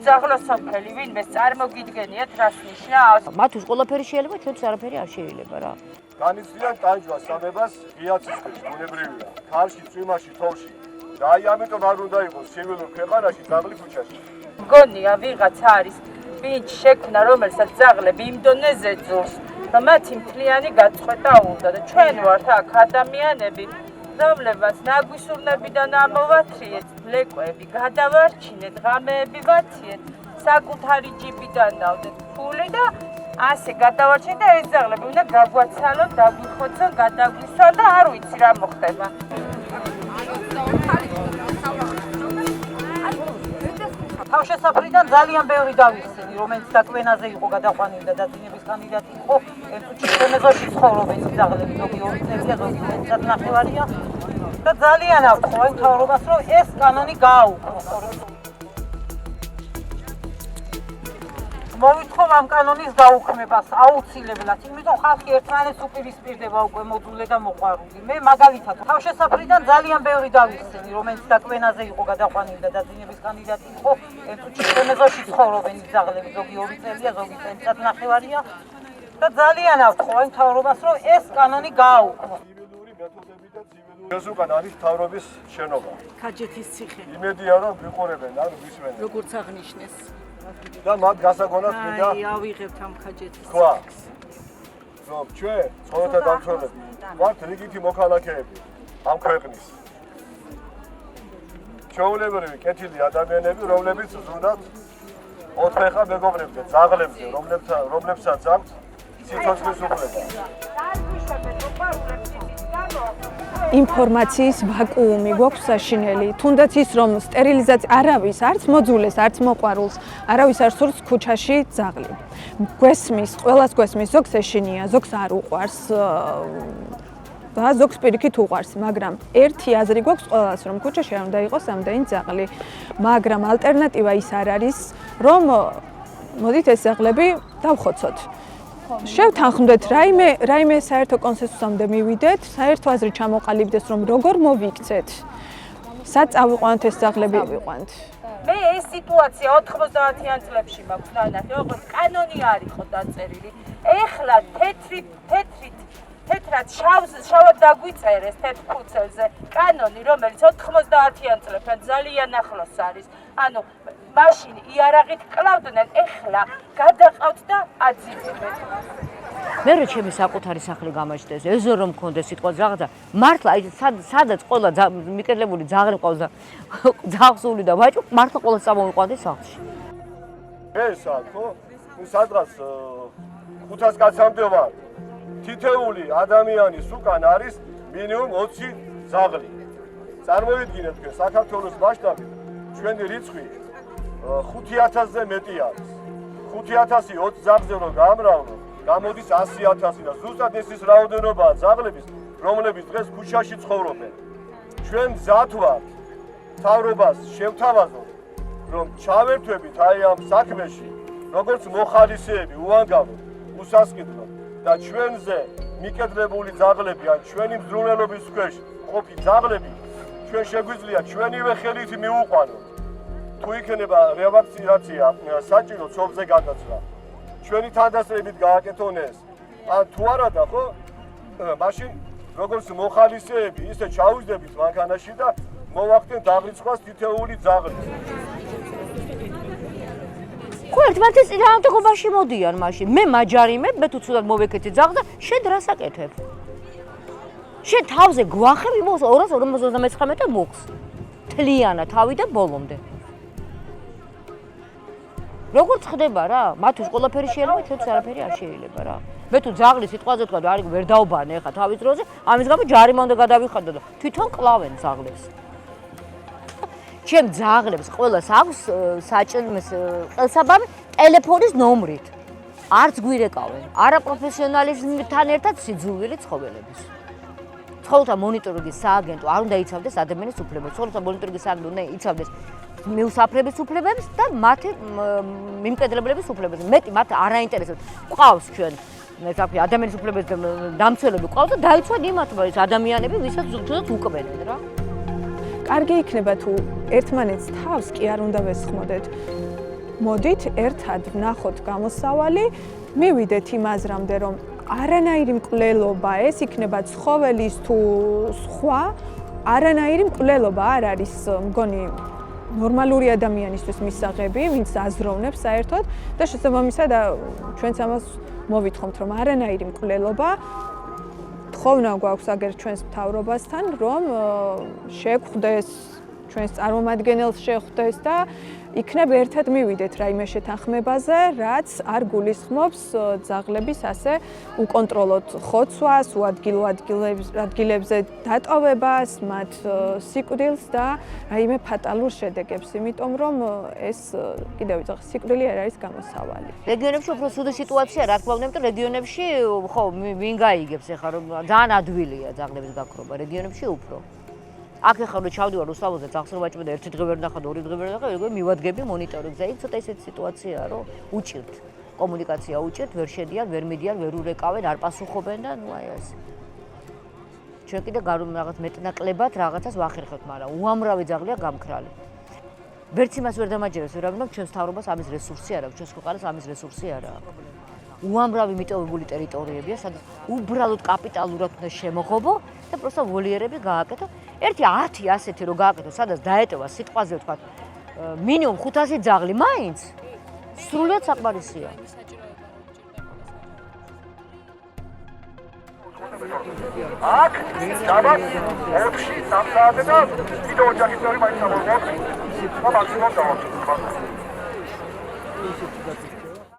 უძაღლოსოფელი ვინმეს წარმოგიდგენიათ რას ნიშნავს? მათთვის ყველაფერი შეიძლება, ჩვენც არაფერი არ შეიძლება რა. განიცდიან ტანჯვას სამებას ღიაცისყრის ბუნებრივია. ქარში, წვიმაში, თოვში. და აი ამიტომ არ უნდა იყოს civilურ ქვეყანაში ძაღლი ქუჩაში. მგონია ვიღაც არის ვინც შექმნა რომელსაც ძაღლები იმ დონეზე ძურს, რომ მათი მთლიანი გაწყვეტა უნდა და ჩვენ ვართ აქ ადამიანები, რომლებსაც ნაგვისურნებიდან ამოვათრიეთ, ბლეკვები გადავარჩინეთ, ღამეები ვაციეთ, საკუთარი ჯიბიდან დავდეთ ფული და ასე გადავარჩინეთ და ეს ძაღლები უნდა გაგვაცალონ, დაგვიხოცონ, გადაგვისვან და არ ვიცი რა მოხდება. თავშესაფრიდან ძალიან ბევრი დავიხსენი, რომელიც დაკვენაზე იყო გადაყვანილი და დაძინების კანდიდატი იყო. ერთ უჩვენე მეზოში ცხოვრობენ ძაღლები, ზოგი 2 წელია, ზოგი 1 ნახევარია და ძალიან ავთხოვენ მთავრობას, რომ ეს კანონი გააუქმოს. მოვითხოვ ამ კანონის გაუქმებას აუცილებლად, იმიტომ ხალხი ერთმანეთს უპირისპირდება უკვე მოძულე და მოყვარული. მე მაგალითად თავშესაფრიდან ძალიან ბევრი დავიხსენი, რომელიც დაკვენაზე იყო გადაყვანილი და დაძინების კანდიდატი იყო. ერთ უჩვენე მეზოში ცხოვრობენ ძაღლები, ზოგი 2 წელია, ზოგი 1 ნახევარია და ძალიან ავთხოვენ მთავრობას, რომ ეს კანონი გააუქმოს. civilური მეთოდები და civilური ეს უკან არის მთავრობის შენობა. ქაჯეთის ციხე. იმედია რომ ვიყურებენ და ვისმენენ. როგორც აღნიშნეს. და მათ გასაგონად მინდა ავიღებთ ამ ქაჯეთის თქვა, რომ ჩვენ ცხოვრთა დამცველები ვართ რიგითი მოქალაქეები ამ ქვეყნის. ჩვეულებრივი კეთილი ადამიანები, რომლებიც ზრუნავთ ოთხფეხა მეგობრებზე, ძაღლებზე, რომლებსაც აქვთ სიცოცხლის უფლება. ინფორმაციის ვაკუუმი გვაქვს საშინელი. თუნდაც ის რომ სტერილიზაცია არავის, არც მოძულეს, არც მოყვარულს, არავის არ სურს ქუჩაში ძაღლი. გვესმის, ყველას გვესმის, ზოგს ეშინია, ზოგს არ უყვარს. და ზოგს პირიქით უყვარს, მაგრამ ერთი აზრი გვაქვს ყველას, რომ ქუჩაში არ უნდა იყოს ამდენი ძაღლი. მაგრამ ალტერნატივა ის არ არის, რომ მოდით ეს ძაღლები დავხოცოთ. შევთანხმდეთ რაიმე საერთო კონსენსუსამდე მივიდეთ, საერთო აზრი ჩამოყალიბდეს, რომ როგორ მოვიქცეთ. სად წავიყვანთ ეს ძაღლები ვიყვანთ. მე ეს სიტუაცია 90-იან წლებში მაქვს ნანახი, როგორც კანონი არ იყო დაწერილი. ეხლა თეთრად შავად დაგვიწერეს თეთრ ფუცელზე კანონი, რომელიც 90-იან წლებთან ძალიან ახლოს არის. ანუ მაშინ იარაღით კლავდნენ, ეხლა გადაყავთ და აძიებთ. მე რო ჩემი საკუთარი სახლი გამაჩნდეს, ეზო რომ მქონდეს სიტყვა ძაღლი, მართლა აი სადაც ყველა მიკედლებული ძაღლი მყავს და ძაღლსული და ვაჭუ, მართლა ყველა წამოვიყვანდი სახლში. ეს ხო? სადღაც 500 კაცამდე ვარ. თითეული ადამიანის უკან არის მინიმუმ 20 ძაღლი. წარმოვიდგინეთ თქვენ საქართველოს მასშტაბით ჩვენი რიცხვი 5000-ზე მეტი არის. 5000 20 ძაღლზე რომ გამრავლო, გამოდის 100,000 და ზუსტად ეს ის რაოდენობაა ძაღლების, რომლებიც დღეს ქუჩაში ცხოვრობენ. ჩვენ მზად ვართ მთავრობას შევთავაზოთ, რომ ჩავერთვებით აი ამ საქმეში, როგორც მოხალისეები, უანგაროდ, უსასყიდლოდ და ჩვენზე მიკედლებული ძაღლები ან ჩვენი მზრუნველობის ქვეშ ყოფი ძაღლები ჩვენ შეგვიძლია ჩვენივე ხელით მივუყვანოთ. თუ იქნება რევაქცინაცია საჭირო ცოლზე გადაცვლა, ჩვენი თანდასწრებით გააკეთონ ეს. ან თუ არა და ხო, მაშინ როგორც მოხალისეები, ისე ჩავიძდებით მანქანაში და მოვახდენ დაღრიცხვას თითეული ძაღლი. ხო, ერთმანეთის წინააღმდეგობაში მოდიან მაშინ. მე მაჯარიმებ, მე თუ ცუდად მოვეკეთე ძაღლს და შენ რას აკეთებ? შენ თავზე გვახები 259 მუხს. თლიანად თავიდან ბოლომდე. როგორ ხდება რა? მათთვის ყველაფერი შეიძლება, ჩვენც არაფერი არ შეიძლება რა. მე თუ ძაღლის სიტყვაზე თქვა, არ ვერ დაუბანე ხა თავის დროზე, ამის გამო ჯარიმა უნდა გადავიხადო და თვითონ კლავენ ძაღლებს. ჩემ ძაღლებს ყველას აქვს საჭმლის ყელსაბამი ტელეფონის ნომრით. არც გვირეკავენ, არა პროფესიონალიზმთან ერთად სიძულვილი ცხოველების. ცხოველთა მონიტორინგის სააგენტო არ უნდა იცავდეს ადამიანის უფლებებს, ცხოველთა მონიტორინგის სააგენტო უნდა იცავდეს მიუსაფრების უფლებებს და მათი მიმკედლებლების უფლებებს. მეტი მათ არ აინტერესებს. ყავს ჩვენ ადამიანის უფლებების დამცველები ყავს და დაიცვან იმათმა ეს ადამიანები, ვისაც ზუსტად უკბენენ რა. კარგი იქნება თუ ერთმანეთს თავს კი არ უნდა ვესხმოდეთ. მოდით ერთად ვნახოთ გამოსავალი, მივიდეთ იმ აზრამდე, რომ არანაირი მკვლელობა ეს იქნება ცხოველის თუ სხვა, არანაირი მკვლელობა არ არის, მგონი ნორმალური ადამიანისთვის მისაღები, ვინც აზროვნებს საერთოდ და შესაბამისად ჩვენც ამას მოვითხოვთ, რომ არანაირი მკვლელობა თხოვნა გვაქვს აგერ ჩვენს მთავრობასთან, რომ შეგვხვდეს ჩვენს წარმომადგენელს შეხვდეს და იქნებ ერთად მივიდეთ რაიმე შეთანხმებაზე, რაც არ გულისხმობს ძაღლების ასე უკონტროლოდ ხოცვას, უადგილო ადგილებზე დატოვებას, მათ სიკვდილს და რაიმე ფატალურ შედეგებს, იმიტომ რომ ეს კიდევ ვიძახ, სიკვდილი არ არის გამოსავალი. რეგიონებში უფრო ცუდი სიტუაცია, რა თქმა უნდა, იმიტომ რეგიონებში ხო ვინ გაიგებს ახლა რომ ძალიან ადვილია ძაღლების გაქრობა რეგიონებში უფრო. აქ ახლა რომ ჩავდივარ უსწავლოზე ძაღლს რომ ვაჭმე და ერთი დღე ვერ ნახა და ორი დღე ვერ ნახა, ეგ მივადგები მონიტორინგზე. იქ ცოტა ისეთი სიტუაციაა, რომ უჭირთ კომუნიკაცია უჭირთ, ვერ შედიან, ვერ მიდიან, ვერ ურეკავენ, არ პასუხობენ და ნუ აი ასე. ჩვენ კიდე რაღაც მეტნაკლებად რაღაცას ვახერხებთ, მაგრამ უამრავი ძაღლია გამქრალი. ვერც იმას ვერ დამაჯერებს, ვერ ამბობ, ჩვენს მთავრობას ამის რესურსი არ აქვს, ჩვენს ქვეყანას ამის რესურსი არ აქვს. უამრავი მიტოვებული ტერიტორიებია, სადაც უბრალოდ კაპიტალურად უნდა შემოღობო და პროსტა ვოლიერები გააკეთო. ერთი 10 ასეთი რო გააკეთო, სადაც დაეტოვა სიტყვაზე ვთქვათ, მინიმუმ 500 ძაღლი მაინც სრულად საკმარისია. აქ დავარ 4-ში 3 საათზე და კიდევ ოჯახის წევრი მაინც ამოვიდა. და მაქსიმუმ დავარ.